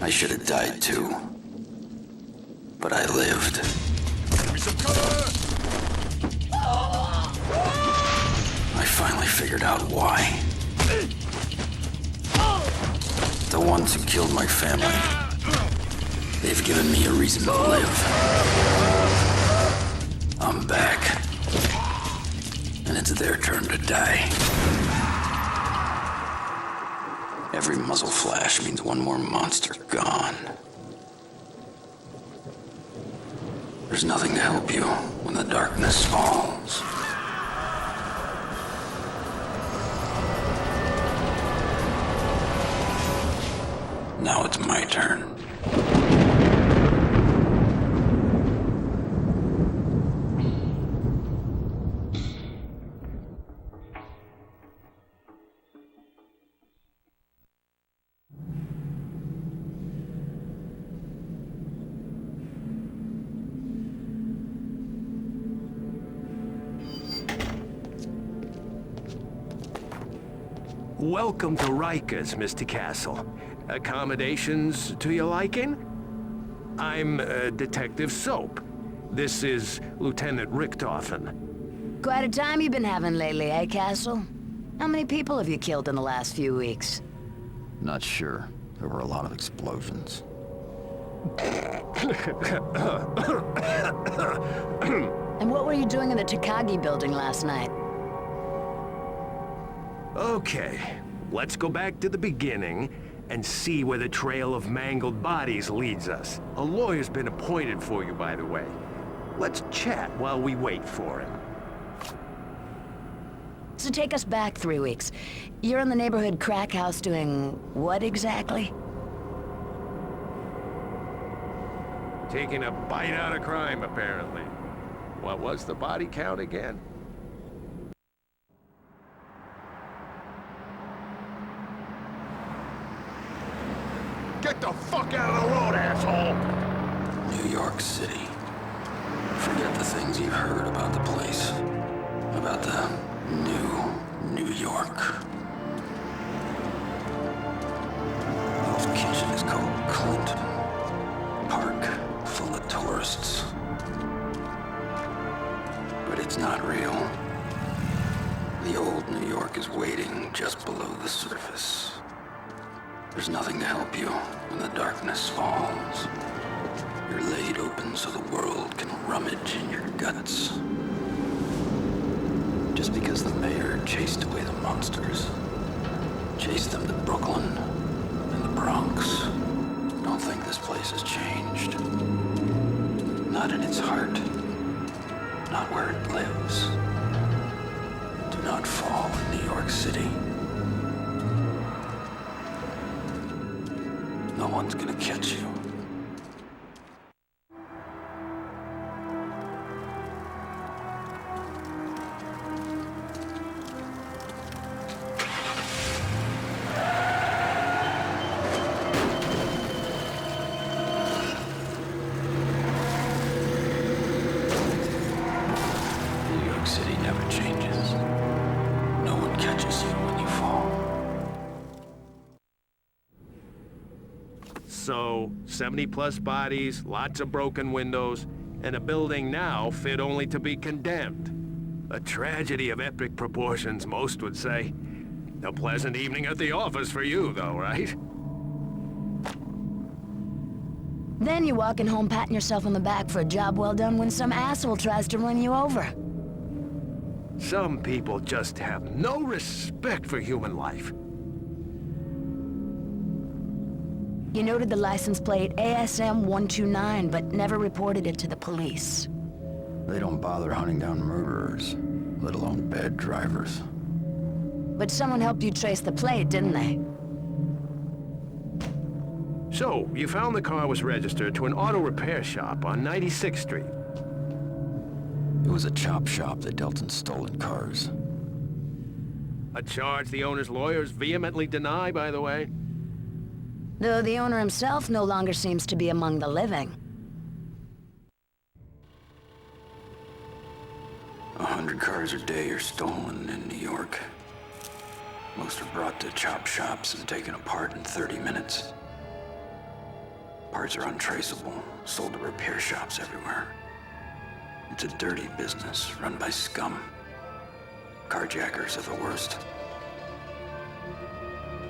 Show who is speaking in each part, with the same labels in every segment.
Speaker 1: I should have died too. But I lived.
Speaker 2: Give me some cover!
Speaker 1: I finally figured out why. The ones who killed my family. They've given me a reason to live. I'm back. And it's their turn to die. Every muzzle flash means one more monster gone. There's nothing to help you when the darkness falls. Now it's my turn.
Speaker 3: Welcome to Rikers, Mr. Castle. Accommodations to your liking? I'm Detective Soap. This is Lieutenant Richtofen.
Speaker 4: Quite a time you've been having lately, eh, Castle? How many people have you killed in the last few weeks?
Speaker 1: Not sure. There were a lot of explosions.
Speaker 4: And what were you doing in the Takagi building last night?
Speaker 3: Okay, let's go back to the beginning and see where the trail of mangled bodies leads us. A lawyer's been appointed for you, by the way. Let's chat while we wait for him.
Speaker 4: So take us back 3 weeks. You're in the neighborhood crack house doing what exactly?
Speaker 3: Taking a bite out of crime, apparently. What was the body count again?
Speaker 2: Get the fuck out of the road, asshole!
Speaker 1: New York City. Forget the things you've heard about the place. About the new New York. Wolf Kitchen is called Clinton. Park full of tourists. But it's not real. The old New York is waiting just below the surface. There's nothing to help you when the darkness falls. You're laid open so the world can rummage in your guts. Just because the mayor chased away the monsters, chased them to Brooklyn and the Bronx, don't think this place has changed. Not in its heart. Not where it lives. Do not fall in New York City. No one's gonna catch you. New York City never changes. No one catches you when you fall.
Speaker 3: So, 70-plus bodies, lots of broken windows, and a building now fit only to be condemned. A tragedy of epic proportions, most would say. A pleasant evening at the office for you, though, right?
Speaker 4: Then you're walking home patting yourself on the back for a job well done when some asshole tries to run you over.
Speaker 3: Some people just have no respect for human life.
Speaker 4: You noted the license plate ASM 129, but never reported it to the police.
Speaker 1: They don't bother hunting down murderers, let alone bad drivers.
Speaker 4: But someone helped you trace the plate, didn't they?
Speaker 3: So, you found the car was registered to an auto repair shop on 96th Street.
Speaker 1: It was a chop shop that dealt in stolen cars.
Speaker 3: A charge the owner's lawyers vehemently deny, by the way.
Speaker 4: Though the owner himself no longer seems to be among the living.
Speaker 1: 100 cars a day are stolen in New York. Most are brought to chop shops and taken apart in 30 minutes. Parts are untraceable, sold to repair shops everywhere. It's a dirty business run by scum. Carjackers are the worst.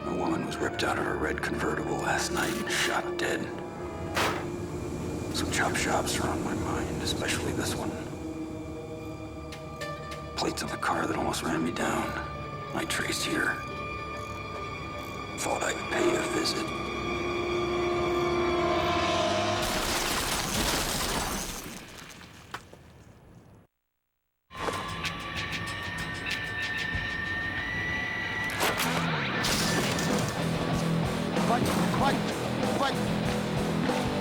Speaker 1: A woman was ripped out of her red convertible last night and shot dead. Some chop shops are on my mind, especially this one. Plates on the car that almost ran me down. I traced here. Thought I'd pay a visit.
Speaker 2: Fight!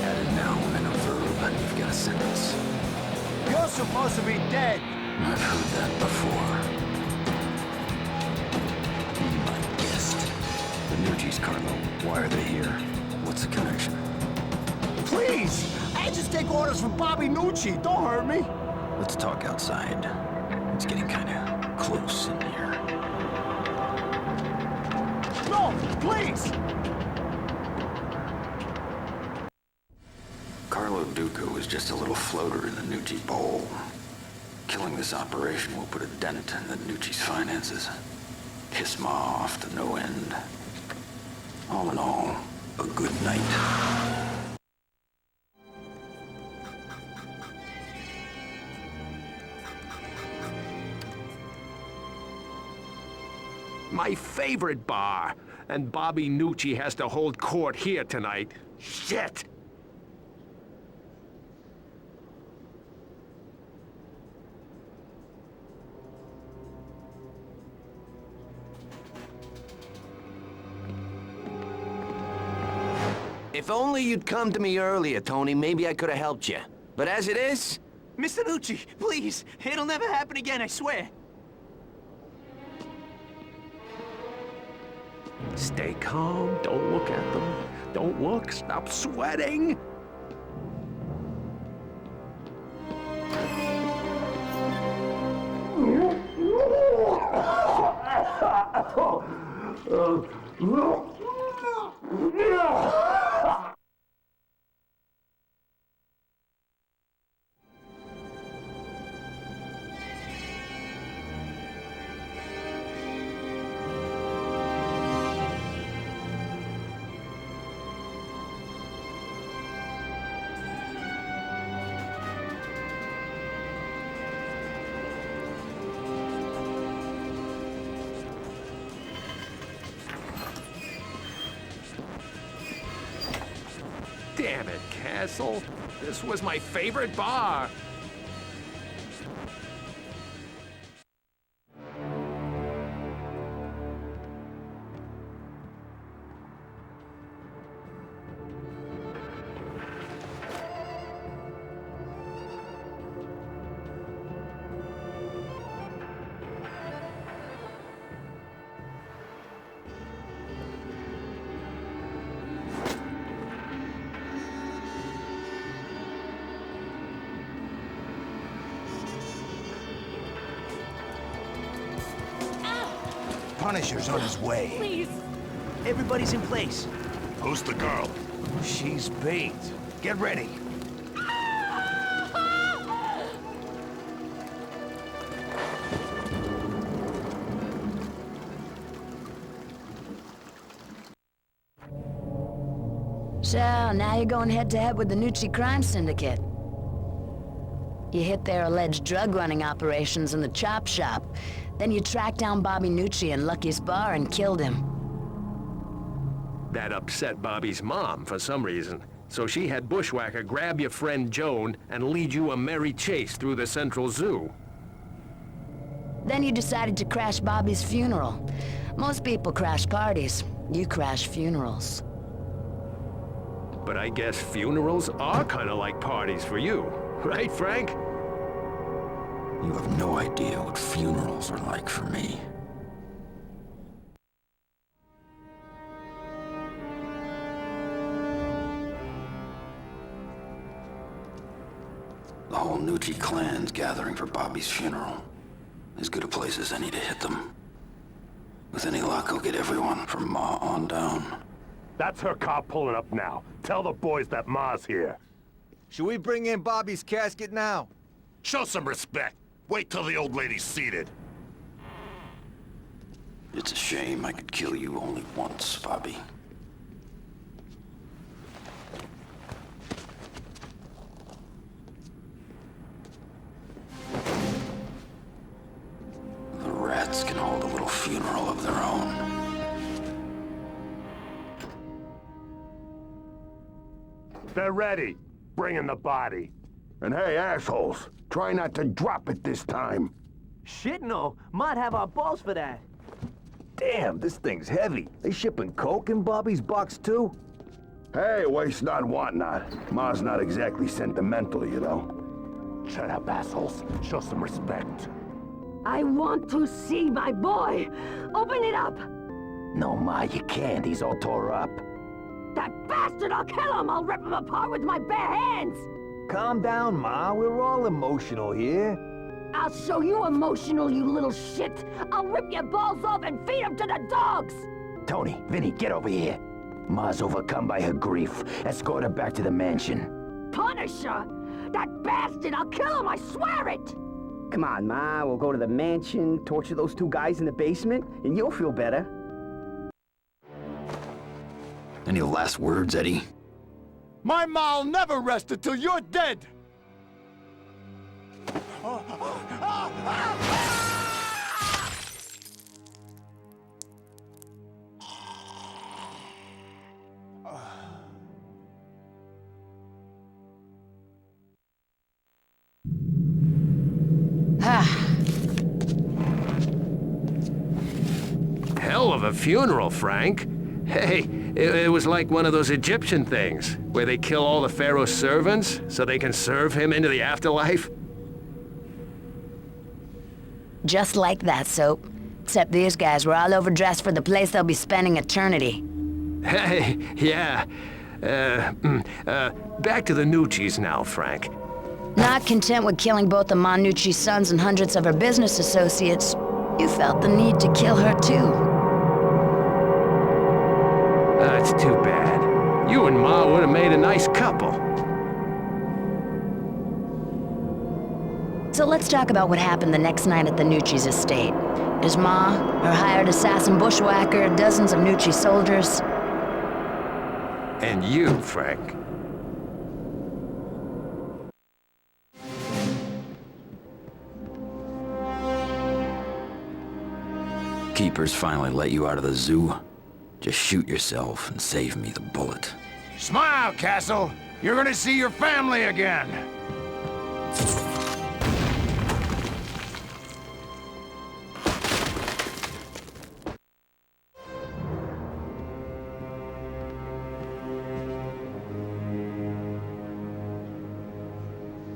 Speaker 1: Add a noun and a verb, and you've got a sentence.
Speaker 2: You're supposed to be dead!
Speaker 1: I've heard that before. My guest. The Nucci's, Carlo. Why are they here? What's the connection?
Speaker 2: Please! I just take orders from Bobby Nucci. Don't hurt me.
Speaker 1: Let's talk outside. It's getting kinda close in here.
Speaker 2: No! Please!
Speaker 1: Carlo Duca was just a little floater in the Nucci bowl. Killing this operation will put a dent in the Nucci's finances. Piss Ma off to no end. All in all, a good night.
Speaker 3: My favorite bar. And Bobby Nucci has to hold court here tonight. Shit!
Speaker 5: If only you'd come to me earlier, Tony, maybe I could have helped you. But as it is...
Speaker 6: Mr. Nucci, please, it'll never happen again, I swear.
Speaker 3: Stay calm, don't look at them. Don't look, stop sweating! Damn it, Castle. This was my favorite bar.
Speaker 2: Punisher's on his way.
Speaker 6: Please. Everybody's in place.
Speaker 2: Who's the girl?
Speaker 6: She's bait.
Speaker 2: Get ready.
Speaker 4: So, now you're going head-to-head with the Nucci crime syndicate. You hit their alleged drug-running operations in the chop shop. Then you tracked down Bobby Nucci in Lucky's bar and killed him.
Speaker 3: That upset Bobby's mom for some reason. So she had Bushwhacker grab your friend Joan and lead you a merry chase through the Central Zoo.
Speaker 4: Then you decided to crash Bobby's funeral. Most people crash parties. You crash funerals.
Speaker 3: But I guess funerals are kind of like parties for you. Right, Frank?
Speaker 1: You have no idea what funerals are like for me. The whole Nucci clan's gathering for Bobby's funeral. As good a place as any to hit them. With any luck, I'll get everyone from Ma on down.
Speaker 7: That's her car pulling up now. Tell the boys that Ma's here.
Speaker 2: Should we bring in Bobby's casket now?
Speaker 7: Show some respect. Wait till the old lady's seated.
Speaker 1: It's a shame I could kill you only once, Bobby. The rats can hold a little funeral of their own.
Speaker 7: They're ready. Bring in the body. And hey, assholes, try not to drop it this time.
Speaker 6: Shit, no. Might have our balls for that.
Speaker 2: Damn, this thing's heavy. They shipping coke in Bobby's box, too?
Speaker 7: Hey, waste not, want not. Ma's not exactly sentimental, you know. Shut up, assholes. Show some respect.
Speaker 8: I want to see my boy! Open it up!
Speaker 2: No, Ma, you can't. He's all tore up.
Speaker 8: That bastard! I'll kill him! I'll rip him apart with my bare hands!
Speaker 2: Calm down, Ma. We're all emotional here.
Speaker 8: I'll show you emotional, you little shit! I'll rip your balls off and feed them to the dogs!
Speaker 2: Tony, Vinny, get over here. Ma's overcome by her grief. Escort her back to the mansion.
Speaker 8: Punish her! That bastard! I'll kill him, I swear it!
Speaker 9: Come on, Ma. We'll go to the mansion, torture those two guys in the basement, and you'll feel better.
Speaker 1: Any last words, Eddie?
Speaker 2: My ma'll never rest until you're dead!
Speaker 3: Hell of a funeral, Frank. Hey, it was like one of those Egyptian things, where they kill all the pharaoh's servants so they can serve him into the afterlife.
Speaker 4: Just like that, Soap. Except these guys were all overdressed for the place they'll be spending eternity.
Speaker 3: Hey, yeah. Back to the Nucci's now, Frank.
Speaker 4: Not content with killing both the Manucci sons and hundreds of her business associates, you felt the need to kill her too.
Speaker 3: That's too bad. You and Ma would have made a nice couple.
Speaker 4: So let's talk about what happened the next night at the Nucci's estate. Is Ma, her hired assassin bushwhacker, dozens of Nucci soldiers?
Speaker 3: And you, Frank.
Speaker 1: Keepers finally let you out of the zoo. Just shoot yourself and save me the bullet.
Speaker 2: Smile, Castle! You're gonna see your family again!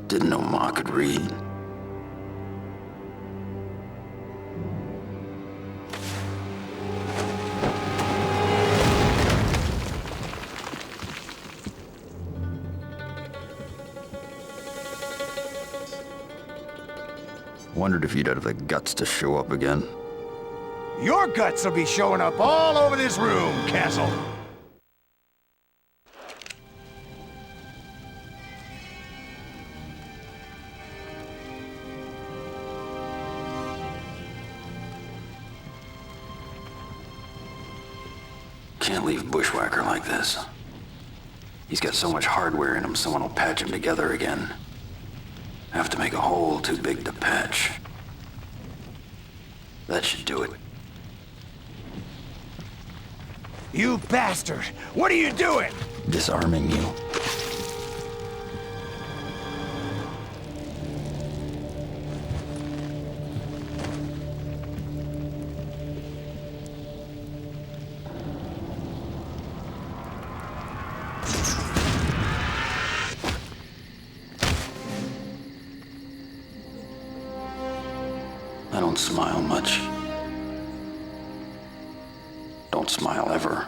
Speaker 1: Didn't know Ma could read. Wondered if you'd have the guts to show up again.
Speaker 2: Your guts will be showing up all over this room, Castle!
Speaker 1: Can't leave Bushwhacker like this. He's got so much hardware in him, someone will patch him together again. Have to make a hole too big to patch. That should do it.
Speaker 2: You bastard! What are you doing?
Speaker 1: Disarming you. I don't smile much. Don't smile ever.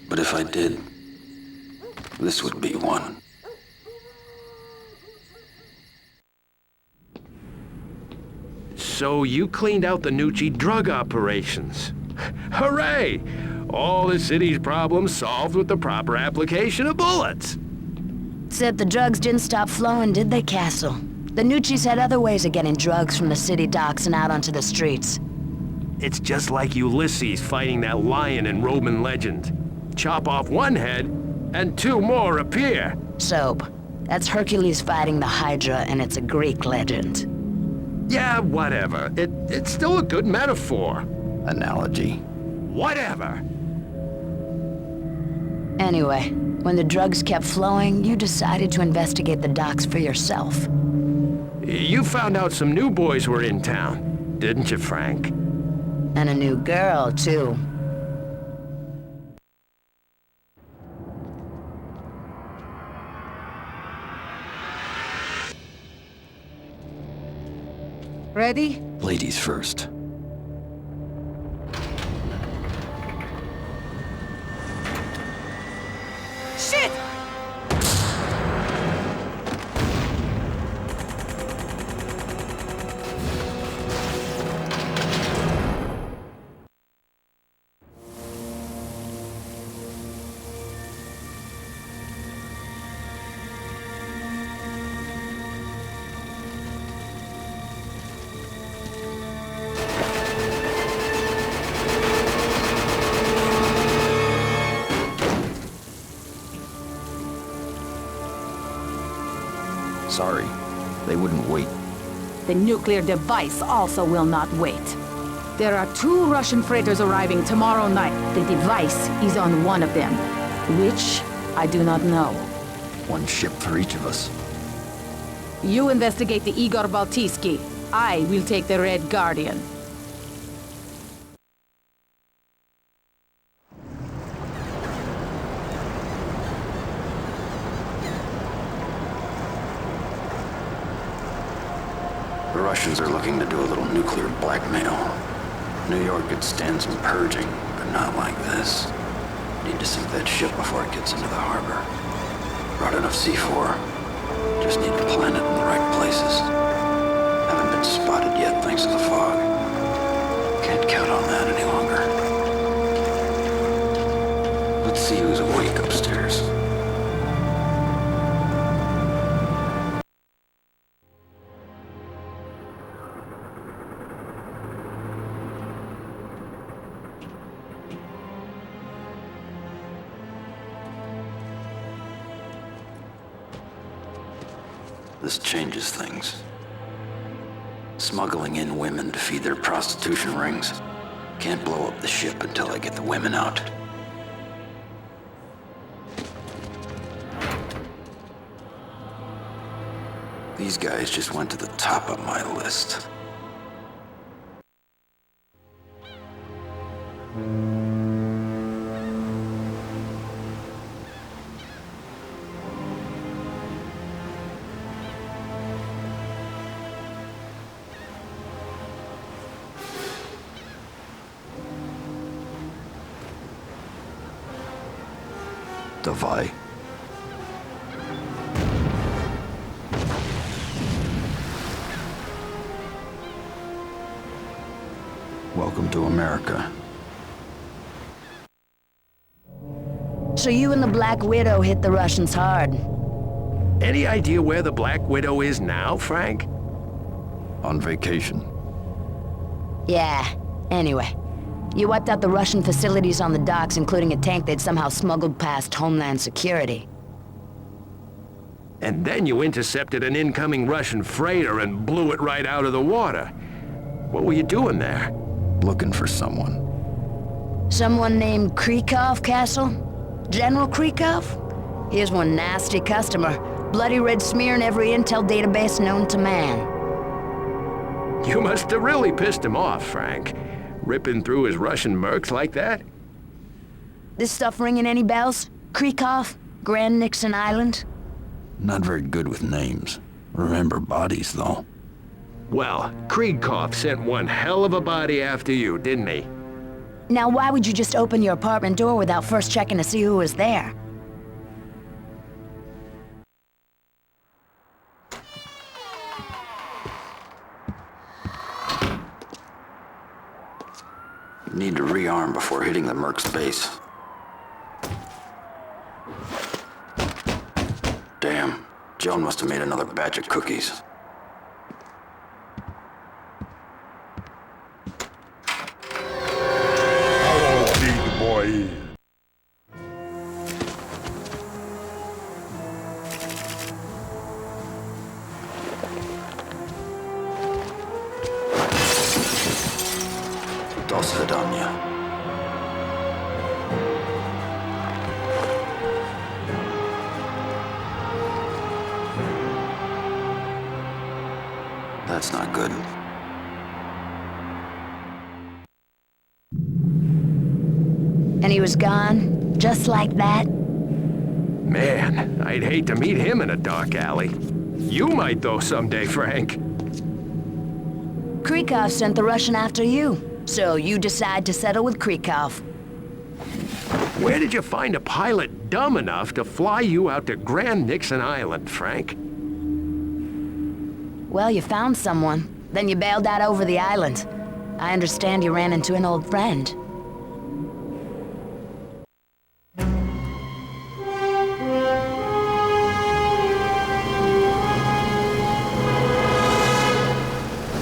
Speaker 1: But if I did, this would be one.
Speaker 3: So you cleaned out the Nucci drug operations. Hooray! All the city's problems solved with the proper application of bullets.
Speaker 4: Except the drugs didn't stop flowing, did they, Castle? The Nucci's had other ways of getting drugs from the city docks and out onto the streets.
Speaker 3: It's just like Ulysses fighting that lion in Roman legend. Chop off one head, and two more appear.
Speaker 4: Soap. That's Hercules fighting the Hydra, and it's a Greek legend.
Speaker 3: Yeah, whatever. It's still a good metaphor.
Speaker 1: Analogy.
Speaker 3: Whatever.
Speaker 4: Anyway, when the drugs kept flowing, you decided to investigate the docks for yourself.
Speaker 3: You found out some new boys were in town, didn't you, Frank?
Speaker 4: And a new girl, too.
Speaker 8: Ready?
Speaker 1: Ladies first.
Speaker 8: Shit!
Speaker 1: Sorry, they wouldn't wait.
Speaker 10: The nuclear device also will not wait. There are 2 Russian freighters arriving tomorrow night. The device is on one of them. Which, I do not know.
Speaker 1: One ship for each of us.
Speaker 10: You investigate the Igor Baltiski. I will take the Red Guardian.
Speaker 1: The Russians are looking to do a little nuclear blackmail. New York could stand some purging, but not like this. Need to sink that ship before it gets into the harbor. Brought enough C4. Just need to plant it in the right places. Haven't been spotted yet thanks to the fog. Can't count on that any longer. Let's see who's awake upstairs. This changes things. Smuggling in women to feed their prostitution rings. Can't blow up the ship until I get the women out. These guys just went to the top of my list. Davai. Welcome to America.
Speaker 4: So you and the Black Widow hit the Russians hard.
Speaker 3: Any idea where the Black Widow is now, Frank?
Speaker 1: On vacation.
Speaker 4: Yeah, anyway. You wiped out the Russian facilities on the docks, including a tank they'd somehow smuggled past Homeland Security.
Speaker 3: And then you intercepted an incoming Russian freighter and blew it right out of the water. What were you doing there?
Speaker 1: Looking for someone.
Speaker 4: Someone named Krikov, Castle? General Krikov? Here's one nasty customer. Bloody red smear in every intel database known to man.
Speaker 3: You must have really pissed him off, Frank. Ripping through his Russian mercs like that?
Speaker 4: This stuff ringing any bells? Krikov? Grand Nixon Island?
Speaker 1: Not very good with names. Remember bodies, though.
Speaker 3: Well, Krikov sent one hell of a body after you, didn't he?
Speaker 4: Now why would you just open your apartment door without first checking to see who was there?
Speaker 1: Need to rearm before hitting the Merc's base. Damn, Joan must have made another batch of cookies.
Speaker 7: Hello, big boy.
Speaker 1: До свидания. That's not good.
Speaker 4: And he was gone, just like that?
Speaker 3: Man, I'd hate to meet him in a dark alley. You might, though, someday, Frank.
Speaker 4: Krikov sent the Russian after you, so you decide to settle with Krikov.
Speaker 3: Where did you find a pilot dumb enough to fly you out to Grand Nixon Island, Frank?
Speaker 4: Well, you found someone. Then you bailed out over the island. I understand you ran into an old friend.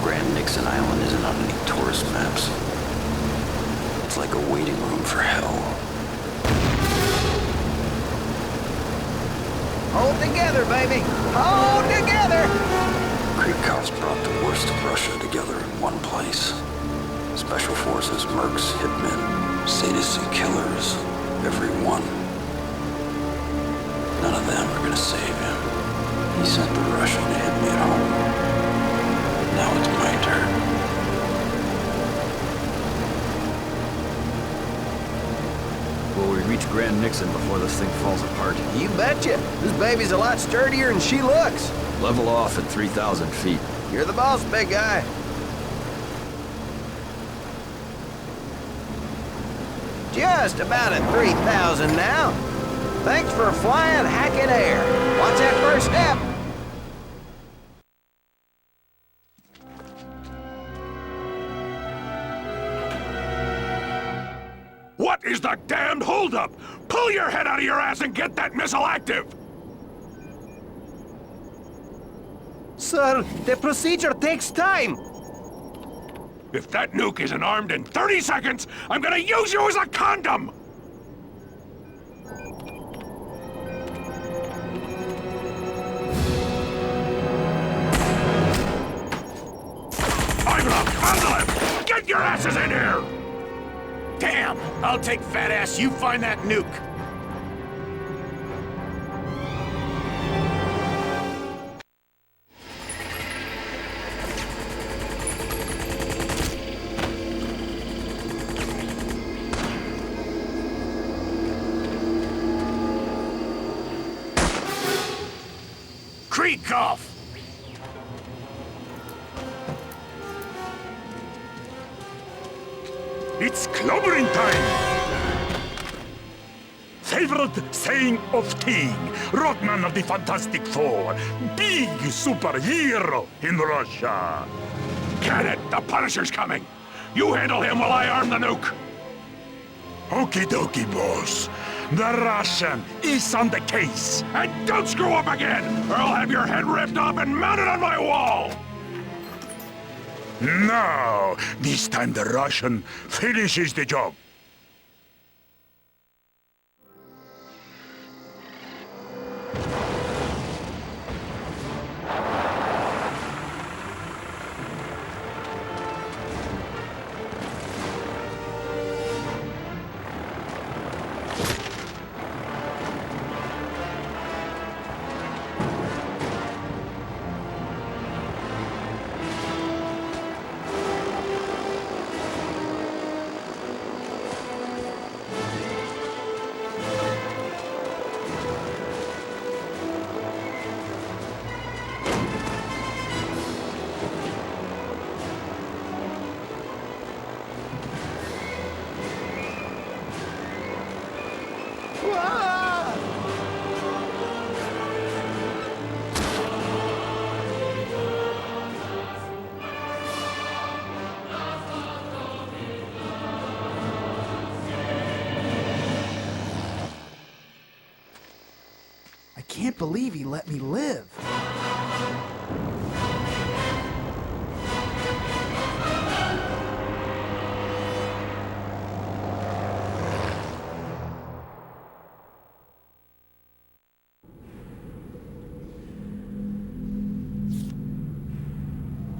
Speaker 1: Grand Nixon Island isn't on any tourist maps. It's like a waiting room for hell.
Speaker 6: Hold together, baby! Hold together!
Speaker 1: Krikov's brought the worst of Russia together in one place. Special forces, mercs, hitmen, sadists and killers. Every one. None of them are gonna save him. He sent the Russian to hit me at home. Now it's my turn.
Speaker 11: Will we reach Grand Nixon before this thing falls apart?
Speaker 6: You betcha! This baby's a lot sturdier than she looks.
Speaker 11: Level off at 3,000 feet.
Speaker 6: You're the boss, big guy. Just about at 3,000 now. Thanks for flying Hackett Air. What's that first step?
Speaker 7: What is the damned holdup? Pull your head out of your ass and get that missile active!
Speaker 6: Sir, the procedure takes time.
Speaker 7: If that nuke isn't armed in 30 seconds, I'm gonna use you as a condom! I'm gonna handle him! Get your asses in here!
Speaker 12: Damn! I'll take fat ass, you find that nuke! Krikov!
Speaker 7: It's clobbering time! Favorite saying of King, Rockman of the Fantastic Four, big superhero in Russia. Get it! The Punisher's coming! You handle him while I arm the nuke! Okie dokie, boss. The Russian is on the case. And don't screw up again, or I'll have your head ripped off and mounted on my wall! No! This time the Russian finishes the job.
Speaker 13: can't believe he let me live.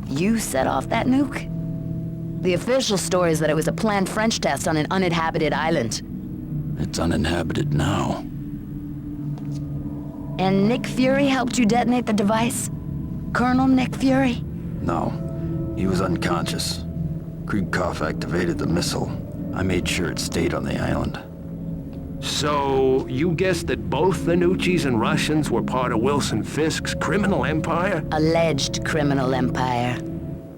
Speaker 4: You set off that nuke? The official story is that it was a planned French test on an uninhabited island.
Speaker 1: It's uninhabited now.
Speaker 4: And Nick Fury helped you detonate the device? Colonel Nick Fury?
Speaker 1: No, he was unconscious. Krigkov activated the missile. I made sure it stayed on the island.
Speaker 3: So, you guessed that both the Nucci's and Russians were part of Wilson Fisk's criminal empire?
Speaker 4: Alleged criminal empire.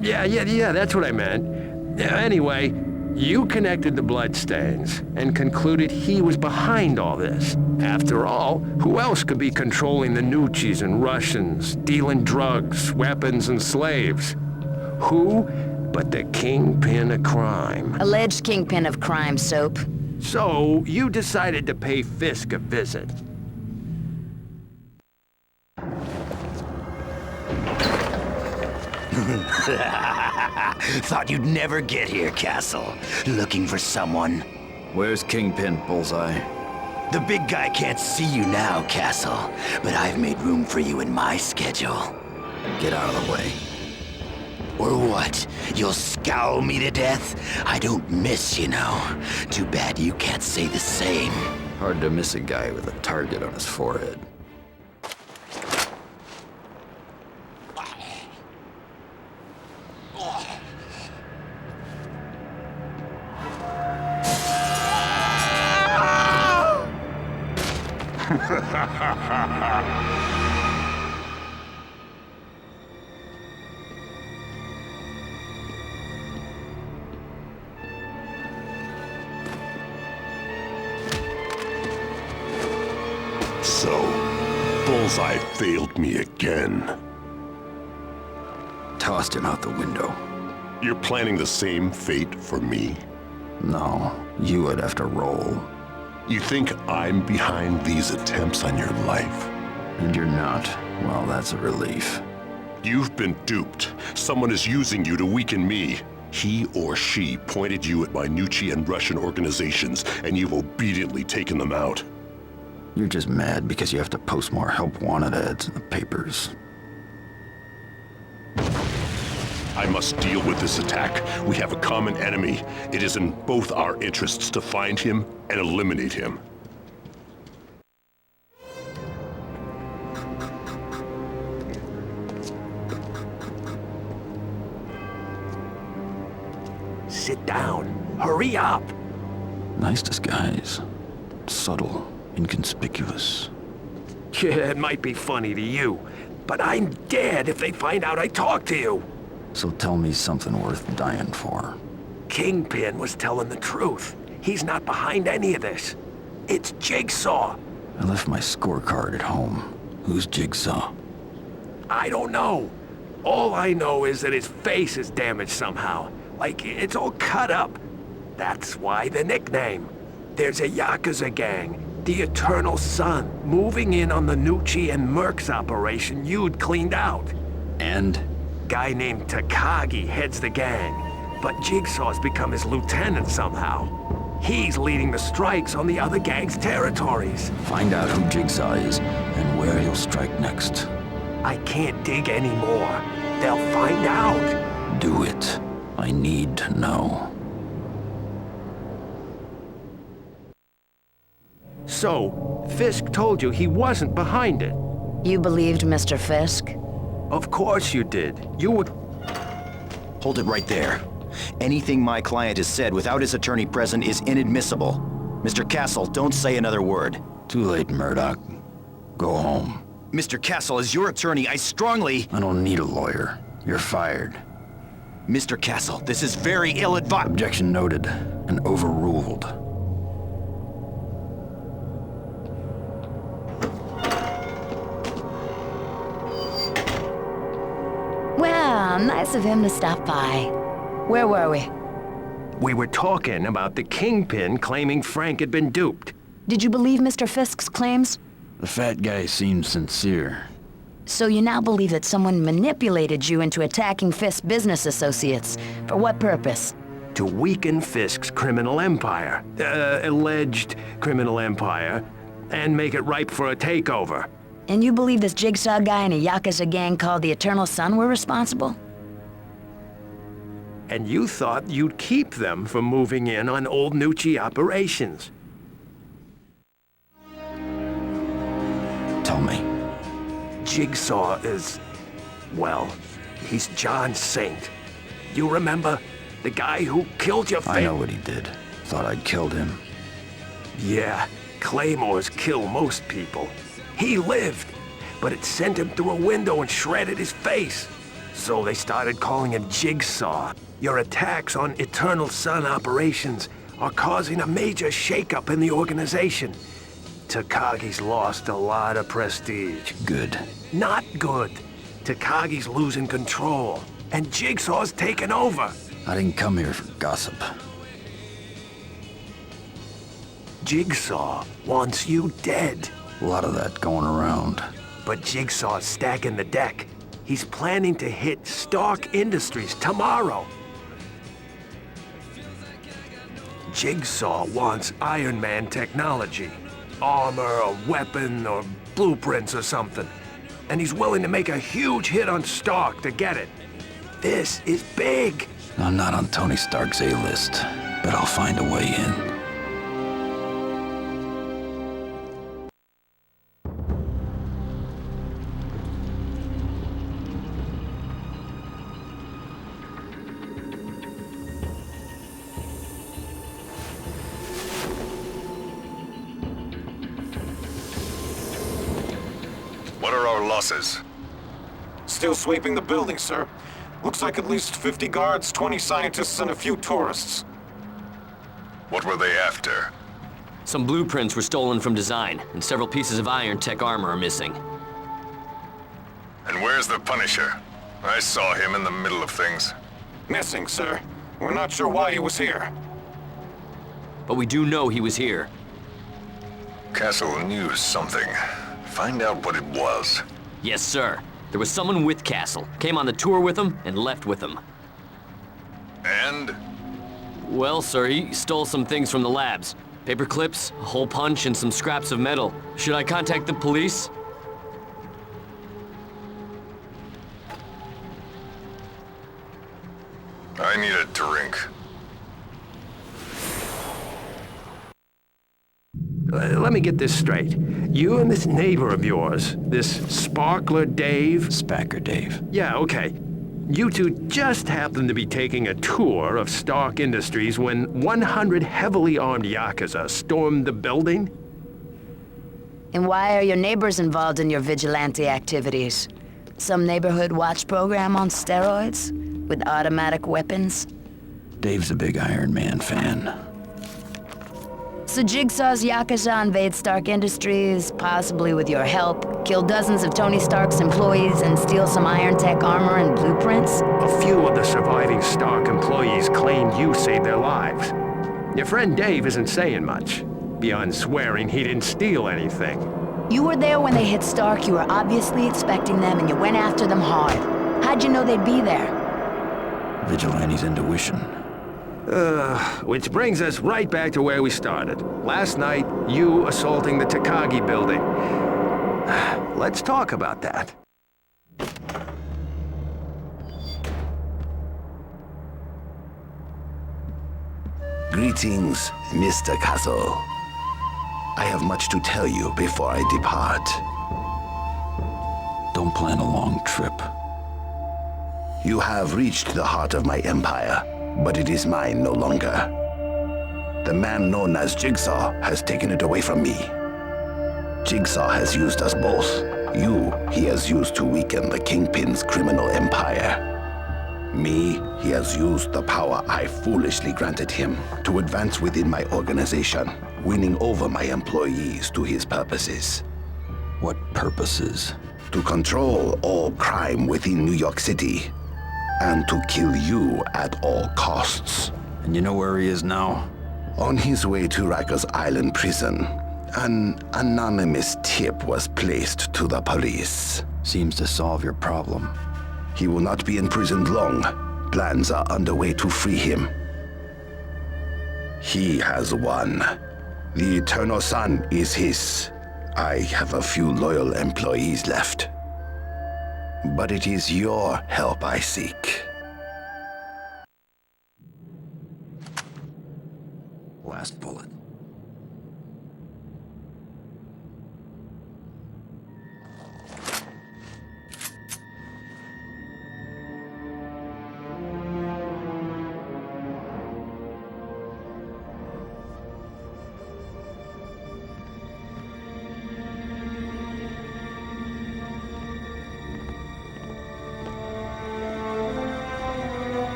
Speaker 3: Yeah, that's what I meant. Anyway, you connected the bloodstains and concluded he was behind all this. After all, who else could be controlling the Nucci's and Russians, dealing drugs, weapons, and slaves? Who but the kingpin of crime?
Speaker 4: Alleged kingpin of crime, Soap.
Speaker 3: So, you decided to pay Fisk a visit.
Speaker 2: Thought you'd never get here, Castle. Looking for someone.
Speaker 11: Where's Kingpin, Bullseye?
Speaker 2: The big guy can't see you now, Castle, but I've made room for you in my schedule.
Speaker 1: Get out of the way.
Speaker 2: Or what? You'll scowl me to death? I don't miss, you know. Too bad you can't say the same.
Speaker 1: Hard to miss a guy with a target on his forehead.
Speaker 7: So, Bullseye failed me again.
Speaker 1: Tossed him out the window.
Speaker 7: You're planning the same fate for me?
Speaker 1: No, you would have to roll.
Speaker 7: You think I'm behind these attempts on your life?
Speaker 1: And you're not. Well, that's a relief.
Speaker 7: You've been duped. Someone is using you to weaken me. He or she pointed you at my Nucci and Russian organizations, and you've obediently taken them out.
Speaker 1: You're just mad because you have to post more help wanted ads in the papers.
Speaker 7: I must deal with this attack. We have a common enemy. It is in both our interests to find him and eliminate him.
Speaker 3: Sit down. Hurry up.
Speaker 1: Nice disguise. Subtle, inconspicuous.
Speaker 3: Yeah, it might be funny to you, but I'm dead if they find out I talked to you.
Speaker 1: So tell me something worth dying for.
Speaker 3: Kingpin was telling the truth. He's not behind any of this. It's Jigsaw.
Speaker 1: I left my scorecard at home. Who's Jigsaw?
Speaker 3: I don't know. All I know is that his face is damaged somehow. Like, it's all cut up. That's why the nickname. There's a Yakuza gang, the Eternal Sun, moving in on the Nucci and Mercs operation you'd cleaned out.
Speaker 1: And?
Speaker 3: Guy named Takagi heads the gang, but Jigsaw's become his lieutenant somehow. He's leading the strikes on the other gang's territories.
Speaker 1: Find out who Jigsaw is and where he'll strike next.
Speaker 3: I can't dig anymore. They'll find out.
Speaker 1: Do it. I need to know.
Speaker 3: So, Fisk told you he wasn't behind it.
Speaker 4: You believed Mr. Fisk?
Speaker 3: Of course you did. You would...
Speaker 6: Hold it right there. Anything my client has said without his attorney present is inadmissible. Mr. Castle, don't say another word.
Speaker 1: Too late, Murdoch. Go home.
Speaker 6: Mr. Castle, as your attorney, I strongly...
Speaker 1: I don't need a lawyer. You're fired.
Speaker 6: Mr. Castle, this is very ill-advised.
Speaker 1: Objection noted and overruled.
Speaker 4: Well, nice of him to stop by. Where were we?
Speaker 3: We were talking about the Kingpin claiming Frank had been duped.
Speaker 4: Did you believe Mr. Fisk's claims?
Speaker 11: The fat guy seemed sincere.
Speaker 4: So you now believe that someone manipulated you into attacking Fisk's business associates. For what purpose?
Speaker 3: To weaken Fisk's criminal empire, alleged criminal empire, and make it ripe for a takeover.
Speaker 4: And you believe this Jigsaw guy and a Yakuza gang called the Eternal Sun were responsible?
Speaker 3: And you thought you'd keep them from moving in on old Nucci operations.
Speaker 11: Tell me.
Speaker 3: Jigsaw is... well, he's John Saint. You remember? The guy who killed your
Speaker 11: I know what he did. Thought I'd killed him.
Speaker 3: Yeah, claymores kill most people. He lived, but it sent him through a window and shredded his face. So they started calling him Jigsaw. Your attacks on Eternal Sun operations are causing a major shakeup in the organization. Takagi's lost a lot of prestige.
Speaker 11: Good.
Speaker 3: Not good. Takagi's losing control, and Jigsaw's taken over.
Speaker 11: I didn't come here for gossip.
Speaker 3: Jigsaw wants you dead.
Speaker 11: A lot of that going around.
Speaker 3: But Jigsaw's stacking the deck. He's planning to hit Stark Industries tomorrow. Jigsaw wants Iron Man technology. Armor, or weapon, or blueprints or something. And he's willing to make a huge hit on Stark to get it. This is big.
Speaker 11: I'm not on Tony Stark's A-list, but I'll find a way in.
Speaker 14: What are our losses?
Speaker 15: Still sweeping the building, sir. Looks like at least 50 guards, 20 scientists, and a few tourists.
Speaker 14: What were they after?
Speaker 16: Some blueprints were stolen from design, and several pieces of Iron Tech armor are missing.
Speaker 14: And where's the Punisher? I saw him in the middle of things.
Speaker 15: Missing, sir. We're not sure why he was here.
Speaker 16: But we do know he was here.
Speaker 14: Castle knew something. Find out what it was.
Speaker 16: Yes, sir. There was someone with Castle. Came on the tour with him and left with him.
Speaker 14: And?
Speaker 16: Well, sir, he stole some things from the labs. Paper clips, a hole punch, and some scraps of metal. Should I contact the police?
Speaker 14: I need a drink.
Speaker 3: Let me get this straight. You and this neighbor of yours, this Sparkler Dave...
Speaker 11: Spacker Dave.
Speaker 3: Yeah, okay. You two just happened to be taking a tour of Stark Industries when 100 heavily armed Yakuza stormed the building?
Speaker 4: And why are your neighbors involved in your vigilante activities? Some neighborhood watch program on steroids? With automatic weapons?
Speaker 11: Dave's a big Iron Man fan.
Speaker 4: So Jigsaw's Yakuza invade Stark Industries, possibly with your help, kill dozens of Tony Stark's employees and steal some Iron Tech armor and blueprints?
Speaker 3: A few of the surviving Stark employees claimed you saved their lives. Your friend Dave isn't saying much, beyond swearing he didn't steal anything.
Speaker 4: You were there when they hit Stark, you were obviously expecting them, and you went after them hard. How'd you know they'd be there?
Speaker 11: Vigilante's intuition.
Speaker 3: Which brings us right back to where we started. Last night, you assaulting the Takagi building. Let's talk about that.
Speaker 2: Greetings, Mr. Castle. I have much to tell you before I depart.
Speaker 11: Don't plan a long trip.
Speaker 2: You have reached the heart of my empire, but it is mine no longer. The man known as Jigsaw has taken it away from me. Jigsaw has used us both. You, he has used to weaken the Kingpin's criminal empire. Me, he has used the power I foolishly granted him to advance within my organization, winning over my employees to his purposes.
Speaker 11: What purposes?
Speaker 2: To control all crime within New York City, and to kill you at all costs.
Speaker 11: And you know where he is now?
Speaker 2: On his way to Rikers Island prison, An anonymous tip was placed to the police.
Speaker 6: Seems to solve your problem.
Speaker 2: He will not be imprisoned long. Plans are underway to free him. He has won. The Eternal Sun is his. I have a few loyal employees left. But it is your help I seek.
Speaker 6: Last bullet.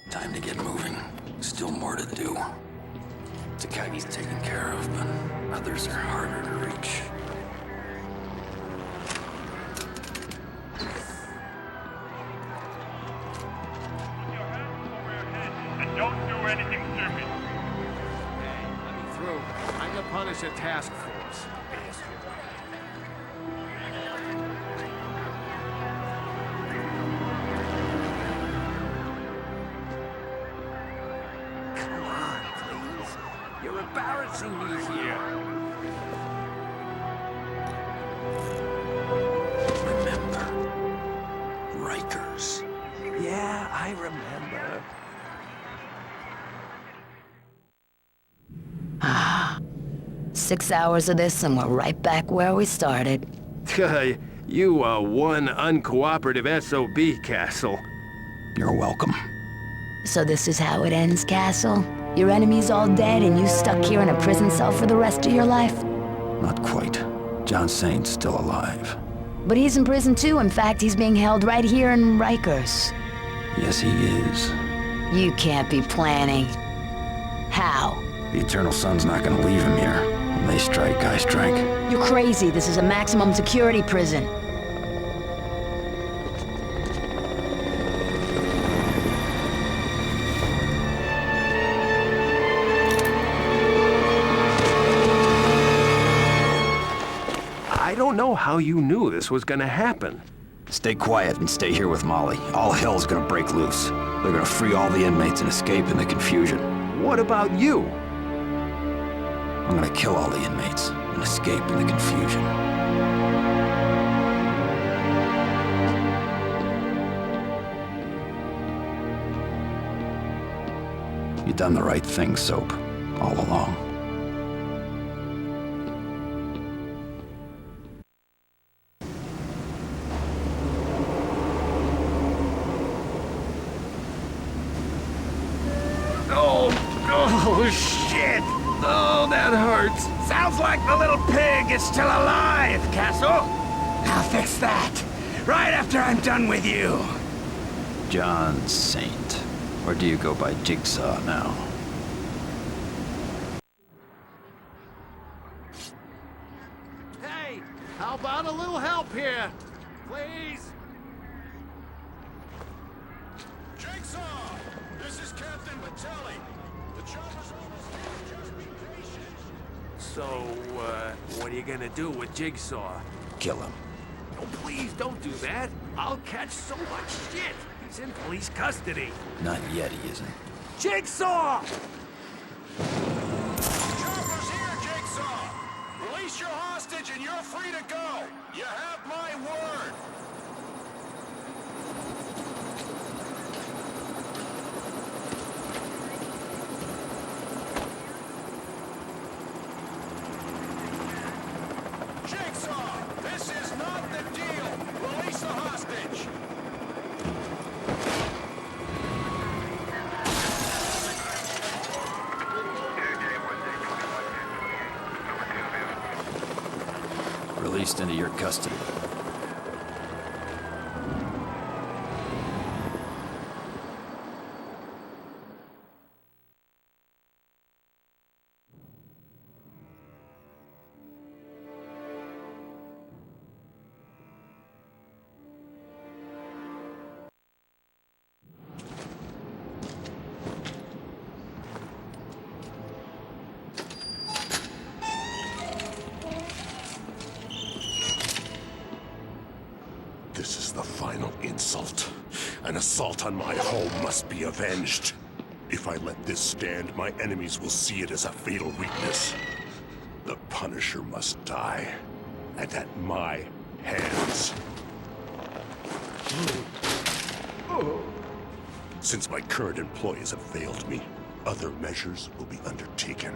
Speaker 1: Time to get moving. Still more to do. Takagi's taken care of, but others are harder to reach.
Speaker 7: And don't do anything stupid.
Speaker 3: Hey, let me through. I'm the Punisher task force. Come on, please. You're embarrassing me here.
Speaker 1: Remember. Rikers.
Speaker 3: Yeah, I remember.
Speaker 4: 6 hours of this and we're right back where we started.
Speaker 3: You are one uncooperative SOB, Castle.
Speaker 6: You're welcome.
Speaker 4: So this is how it ends, Castle? Your enemy's all dead and you stuck here in a prison cell for the rest of your life?
Speaker 6: Not quite. John Saint's still alive.
Speaker 4: But he's in prison too. In fact, he's being held right here in Rikers.
Speaker 6: Yes, he is.
Speaker 4: You can't be planning. How?
Speaker 6: The Eternal Sun's not gonna leave him here. When they strike, I strike.
Speaker 4: You're crazy. This is a maximum security prison.
Speaker 3: I don't know how you knew this was gonna happen.
Speaker 6: Stay quiet and stay here with Molly. All hell's gonna break loose. They're gonna free all the inmates and escape in the confusion.
Speaker 3: What about you?
Speaker 6: I'm gonna kill all the inmates and escape in the confusion. You done the right thing, Soap, all along.
Speaker 3: Oh, shit! Oh, that hurts.
Speaker 12: Sounds like the little pig is still alive, Castle. I'll fix that. Right after I'm done with you.
Speaker 6: John Saint. Or do you go by Jigsaw now?
Speaker 3: Hey, how about a little help here? Please?
Speaker 7: Jigsaw! This is Captain Batelli. The chopper's almost here. Just be patient.
Speaker 3: So, what are you gonna do with Jigsaw?
Speaker 6: Kill him.
Speaker 3: Oh, please don't do that. I'll catch so much shit. He's in police custody.
Speaker 6: Not yet, he isn't.
Speaker 3: Jigsaw!
Speaker 7: Chopper's here, Jigsaw! Release your hostage and you're free to go! You have my word!
Speaker 11: released into your custody.
Speaker 7: This is the final insult. An assault on my home must be avenged. If I let this stand, my enemies will see it as a fatal weakness. The Punisher must die, and at my hands. Since my current employees have failed me, other measures will be undertaken.